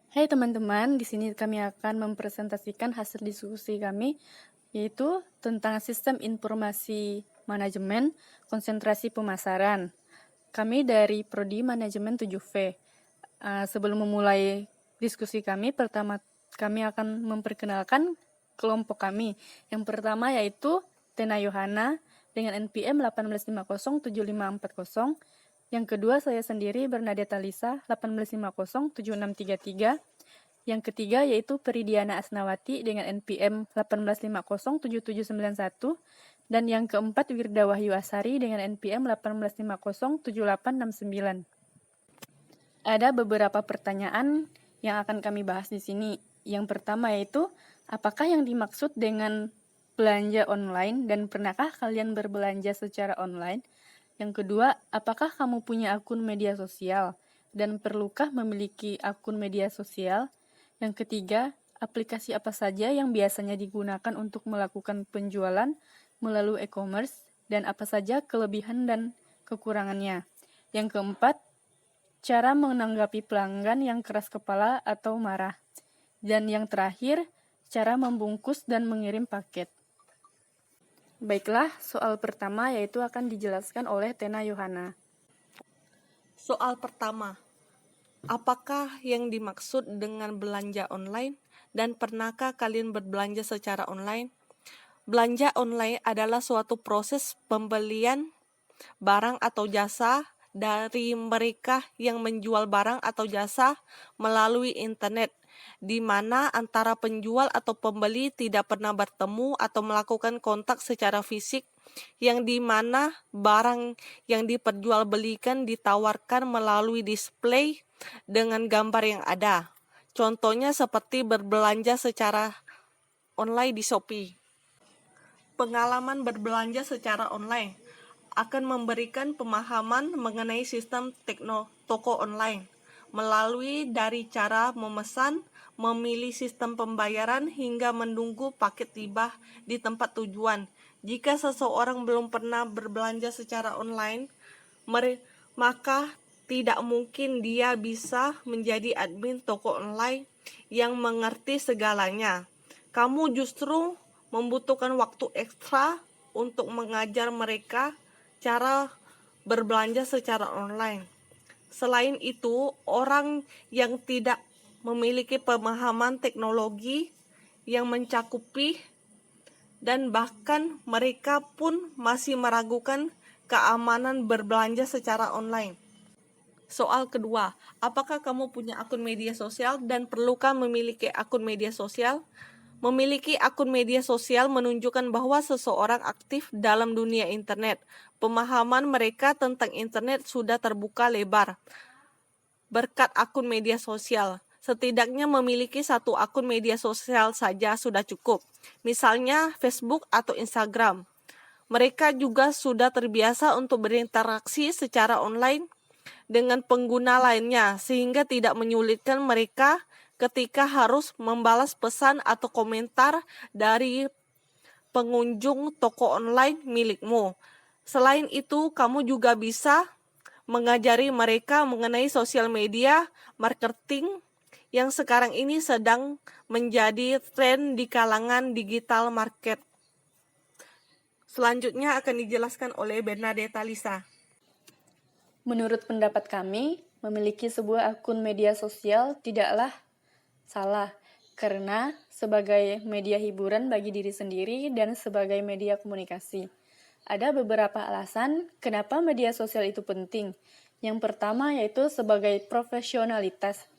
Hai teman-teman, di sini kami akan mempresentasikan hasil diskusi kami, yaitu tentang sistem informasi manajemen, konsentrasi pemasaran. Kami dari Prodi Manajemen 7V. Sebelum memulai diskusi kami, pertama kami akan memperkenalkan kelompok kami. Yang pertama yaitu Tena Yohana dengan NPM 18507540. Yang kedua saya sendiri Bernadetta Lisa 18507633. Yang ketiga yaitu Peridiana Asnawati dengan NPM 18507791. Dan yang keempat Wirda Wahyu Asari dengan NPM 18507869. Ada beberapa pertanyaan yang akan kami bahas di sini. Yang pertama yaitu, apakah yang dimaksud dengan belanja online dan pernahkah kalian berbelanja secara online? Yang kedua, apakah kamu punya akun media sosial dan perlukah memiliki akun media sosial? Yang ketiga, aplikasi apa saja yang biasanya digunakan untuk melakukan penjualan melalui e-commerce dan apa saja kelebihan dan kekurangannya? Yang keempat, cara menanggapi pelanggan yang keras kepala atau marah. Dan yang terakhir, cara membungkus dan mengirim paket. Baiklah, soal pertama yaitu akan dijelaskan oleh Tena Yohana. Soal pertama, apakah yang dimaksud dengan belanja online dan pernahkah kalian berbelanja secara online? Belanja online adalah suatu proses pembelian barang atau jasa dari mereka yang menjual barang atau jasa melalui internet, di mana antara penjual atau pembeli tidak pernah bertemu atau melakukan kontak secara fisik, yang di mana barang yang diperjualbelikan ditawarkan melalui display dengan gambar yang ada. Contohnya seperti berbelanja secara online di Shopee. Pengalaman berbelanja secara online akan memberikan pemahaman mengenai sistem toko online melalui dari cara memesan, memilih sistem pembayaran hingga menunggu paket tiba di tempat tujuan. Jika seseorang belum pernah berbelanja secara online, maka tidak mungkin dia bisa menjadi admin toko online yang mengerti segalanya. Kamu justru membutuhkan waktu ekstra untuk mengajar mereka cara berbelanja secara online. Selain itu, orang yang tidak memiliki pemahaman teknologi yang mencakupi dan bahkan mereka pun masih meragukan keamanan berbelanja secara online. Soal kedua, apakah kamu punya akun media sosial dan perlukah memiliki akun media sosial? Memiliki akun media sosial menunjukkan bahwa seseorang aktif dalam dunia internet. Pemahaman mereka tentang internet sudah terbuka lebar berkat akun media sosial. Setidaknya memiliki satu akun media sosial saja sudah cukup. Misalnya Facebook atau Instagram. Mereka juga sudah terbiasa untuk berinteraksi secara online dengan pengguna lainnya, sehingga tidak menyulitkan mereka ketika harus membalas pesan atau komentar dari pengunjung toko online milikmu. Selain itu, kamu juga bisa mengajari mereka mengenai sosial media marketing yang sekarang ini sedang menjadi tren di kalangan digital market. Selanjutnya akan dijelaskan oleh Bernadetta Lisa. Menurut pendapat kami, memiliki sebuah akun media sosial tidaklah salah, karena sebagai media hiburan bagi diri sendiri dan sebagai media komunikasi. Ada beberapa alasan kenapa media sosial itu penting. Yang pertama yaitu sebagai profesionalitas.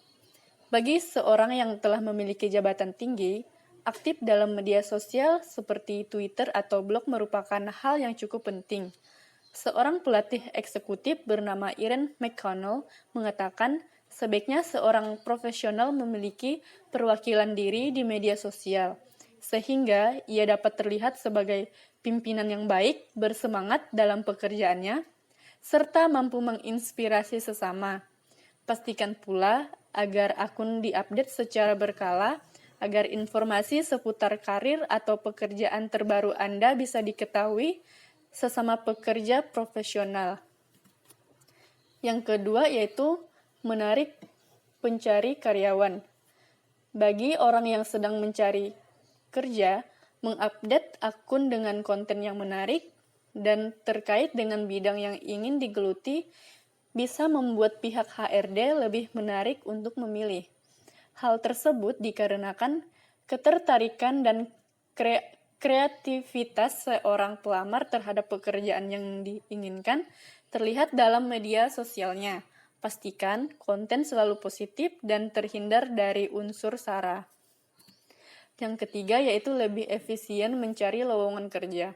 Bagi seorang yang telah memiliki jabatan tinggi, aktif dalam media sosial seperti Twitter atau blog merupakan hal yang cukup penting. Seorang pelatih eksekutif bernama Erin McConnell mengatakan, sebaiknya seorang profesional memiliki perwakilan diri di media sosial, sehingga ia dapat terlihat sebagai pimpinan yang baik, bersemangat dalam pekerjaannya, serta mampu menginspirasi sesama. Pastikan pula agar akun diupdate secara berkala, agar informasi seputar karir atau pekerjaan terbaru Anda bisa diketahui sesama pekerja profesional. Yang kedua yaitu menarik pencari karyawan. Bagi orang yang sedang mencari kerja, mengupdate akun dengan konten yang menarik dan terkait dengan bidang yang ingin digeluti bisa membuat pihak HRD lebih menarik untuk memilih. Hal tersebut dikarenakan ketertarikan dan kreativitas seorang pelamar terhadap pekerjaan yang diinginkan terlihat dalam media sosialnya. Pastikan konten selalu positif dan terhindar dari unsur sara. Yang ketiga yaitu lebih efisien mencari lowongan kerja.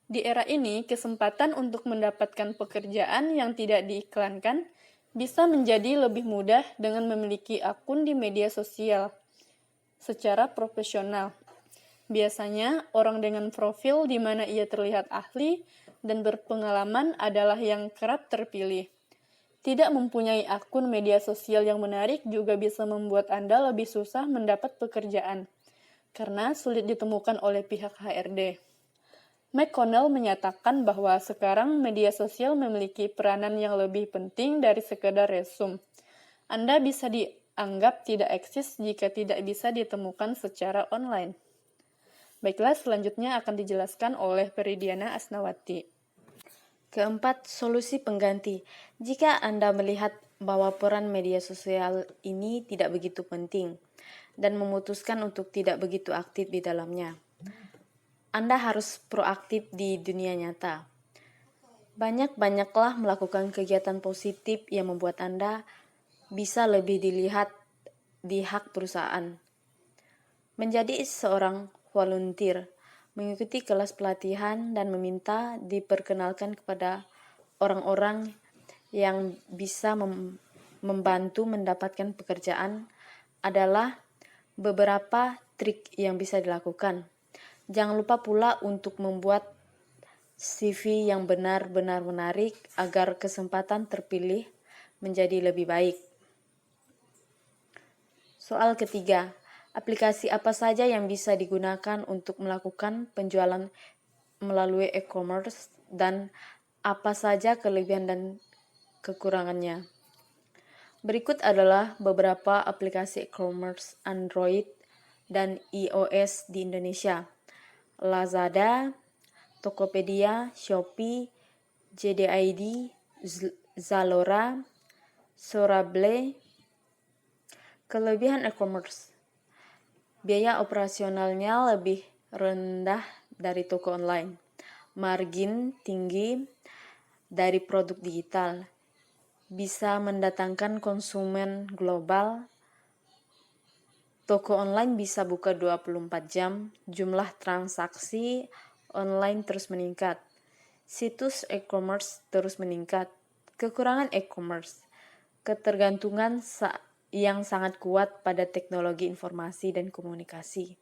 Di era ini, kesempatan untuk mendapatkan pekerjaan yang tidak diiklankan bisa menjadi lebih mudah dengan memiliki akun di media sosial secara profesional. Biasanya, orang dengan profil di mana ia terlihat ahli dan berpengalaman adalah yang kerap terpilih. Tidak mempunyai akun media sosial yang menarik juga bisa membuat Anda lebih susah mendapat pekerjaan, karena sulit ditemukan oleh pihak HRD. McConnell menyatakan bahwa sekarang media sosial memiliki peranan yang lebih penting dari sekedar resume. Anda bisa dianggap tidak eksis jika tidak bisa ditemukan secara online. Baiklah, selanjutnya akan dijelaskan oleh Peridiana Asnawati. Keempat, solusi pengganti. Jika Anda melihat bahwa peran media sosial ini tidak begitu penting dan memutuskan untuk tidak begitu aktif di dalamnya, Anda harus proaktif di dunia nyata. Banyak-banyaklah melakukan kegiatan positif yang membuat Anda bisa lebih dilihat di hak perusahaan. Menjadi seorang volunteer, mengikuti kelas pelatihan dan meminta diperkenalkan kepada orang-orang yang bisa membantu mendapatkan pekerjaan adalah beberapa trik yang bisa dilakukan. Jangan lupa pula untuk membuat CV yang benar-benar menarik agar kesempatan terpilih menjadi lebih baik. Soal ketiga, aplikasi apa saja yang bisa digunakan untuk melakukan penjualan melalui e-commerce dan apa saja kelebihan dan kekurangannya. Berikut adalah beberapa aplikasi e-commerce Android dan iOS di Indonesia. Lazada, Tokopedia, Shopee, JDID, Zalora, Sorable. Kelebihan e-commerce. Biaya operasionalnya lebih rendah dari toko online. Margin tinggi dari produk digital. Bisa mendatangkan konsumen global. Toko online bisa buka 24 jam. Jumlah transaksi online terus meningkat. Situs e-commerce terus meningkat. Kekurangan e-commerce. Ketergantungan yang sangat kuat pada teknologi informasi dan komunikasi.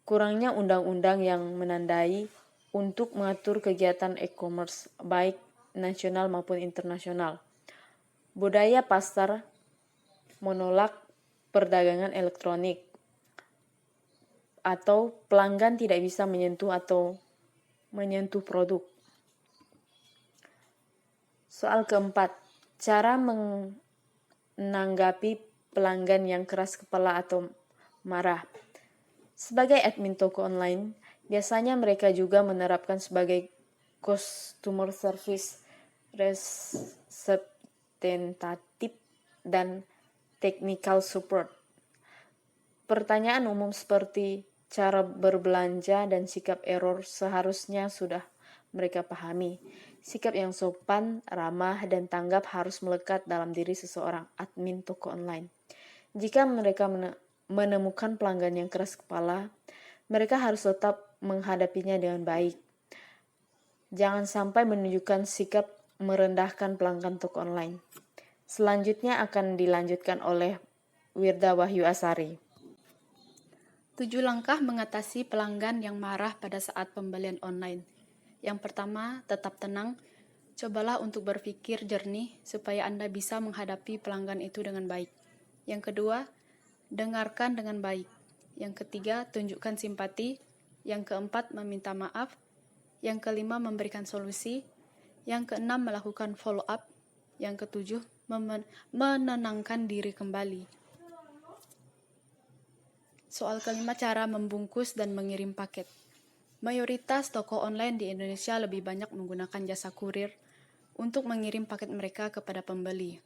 Kurangnya undang-undang yang menandai untuk mengatur kegiatan e-commerce baik nasional maupun internasional. Budaya pasar menolak perdagangan elektronik atau pelanggan tidak bisa menyentuh produk. Soal keempat, cara menanggapi pelanggan yang keras kepala atau marah. Sebagai admin toko online, biasanya mereka juga menerapkan sebagai customer service representative dan technical support. Pertanyaan umum seperti cara berbelanja dan sikap error seharusnya sudah mereka pahami. Sikap yang sopan, ramah, dan tanggap harus melekat dalam diri seseorang admin toko online. Jika mereka menemukan pelanggan yang keras kepala, mereka harus tetap menghadapinya dengan baik. Jangan sampai menunjukkan sikap merendahkan pelanggan toko online. Selanjutnya akan dilanjutkan oleh Wirda Wahyu Asari. 7 langkah mengatasi pelanggan yang marah pada saat pembelian online. Yang pertama, tetap tenang. Cobalah untuk berpikir jernih supaya Anda bisa menghadapi pelanggan itu dengan baik. Yang kedua, dengarkan dengan baik. Yang ketiga, tunjukkan simpati. Yang keempat, meminta maaf. Yang kelima, memberikan solusi. Yang keenam, melakukan follow up. Yang ketujuh, menenangkan diri kembali. Soal kelima, cara membungkus dan mengirim paket. Mayoritas toko online di Indonesia lebih banyak menggunakan jasa kurir untuk mengirim paket mereka kepada pembeli.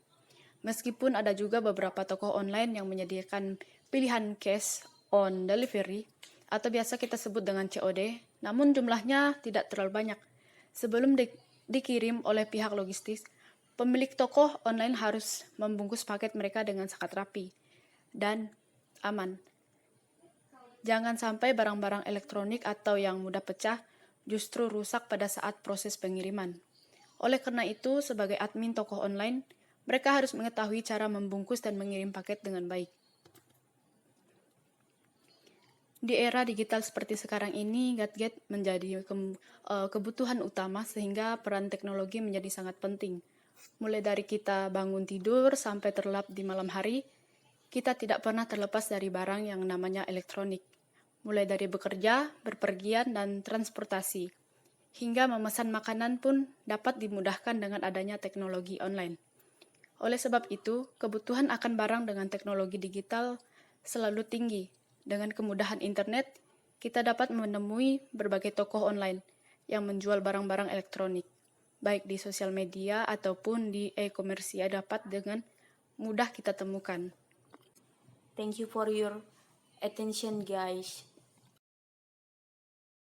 Meskipun ada juga beberapa toko online yang menyediakan pilihan cash on delivery atau biasa kita sebut dengan COD, namun jumlahnya tidak terlalu banyak. Sebelum dikirim oleh pihak logistik, pemilik toko online harus membungkus paket mereka dengan sangat rapi dan aman. Jangan sampai barang-barang elektronik atau yang mudah pecah justru rusak pada saat proses pengiriman. Oleh karena itu, sebagai admin toko online, mereka harus mengetahui cara membungkus dan mengirim paket dengan baik. Di era digital seperti sekarang ini, gadget menjadi kebutuhan utama sehingga peran teknologi menjadi sangat penting. Mulai dari kita bangun tidur sampai terlelap di malam hari, kita tidak pernah terlepas dari barang yang namanya elektronik. Mulai dari bekerja, berpergian, dan transportasi, hingga memesan makanan pun dapat dimudahkan dengan adanya teknologi online. Oleh sebab itu, kebutuhan akan barang dengan teknologi digital selalu tinggi. Dengan kemudahan internet, kita dapat menemui berbagai toko online yang menjual barang-barang elektronik, baik di sosial media ataupun di e-commerce dapat dengan mudah kita temukan. Thank you for your attention, guys.